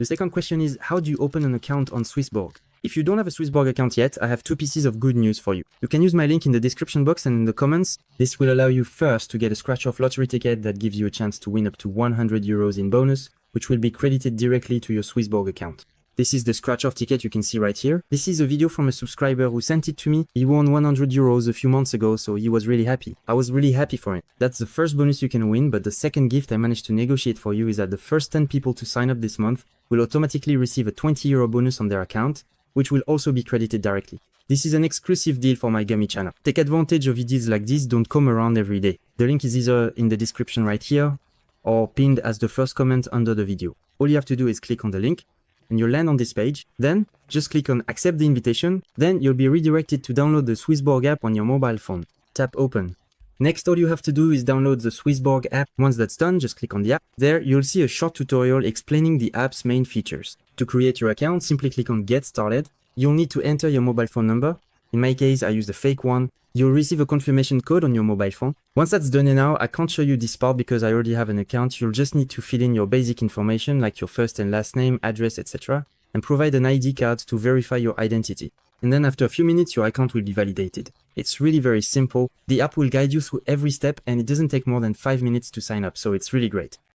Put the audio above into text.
The second question is, how do you open an account on SwissBorg? If you don't have a SwissBorg account yet, I have two pieces of good news for you. You can use my link in the description box and in the comments. This will allow you first to get a scratch-off lottery ticket that gives you a chance to win up to 100 euros in bonus, which will be credited directly to your SwissBorg account. This is the scratch-off ticket you can see right here. This is a video from a subscriber who sent it to me. He won 100 euros a few months ago, so he was really happy. I was really happy for him. That's the first bonus you can win, but the second gift I managed to negotiate for you is that the first 10 people to sign up this month will automatically receive a 20 euro bonus on their account, which will also be credited directly. This is an exclusive deal for my Gummy channel. Take advantage of deals like this, don't come around every day. The link is either in the description right here or pinned as the first comment under the video. All you have to do is click on the link and you'll land on this page. Then just click on accept the invitation. Then you'll be redirected to download the SwissBorg app on your mobile phone. Tap open. Next, all you have to do is download the SwissBorg app. Once that's done, just click on the app. There, you'll see a short tutorial explaining the app's main features. To create your account, simply click on Get Started. You'll need to enter your mobile phone number. In my case, I used a fake one. You'll receive a confirmation code on your mobile phone. Once that's done now, I can't show you this part because I already have an account. You'll just need to fill in your basic information like your first and last name, address, etc. and provide an ID card to verify your identity. And then after a few minutes, your account will be validated. It's really very simple. The app will guide you through every step and it doesn't take more than 5 minutes to sign up, so it's really great.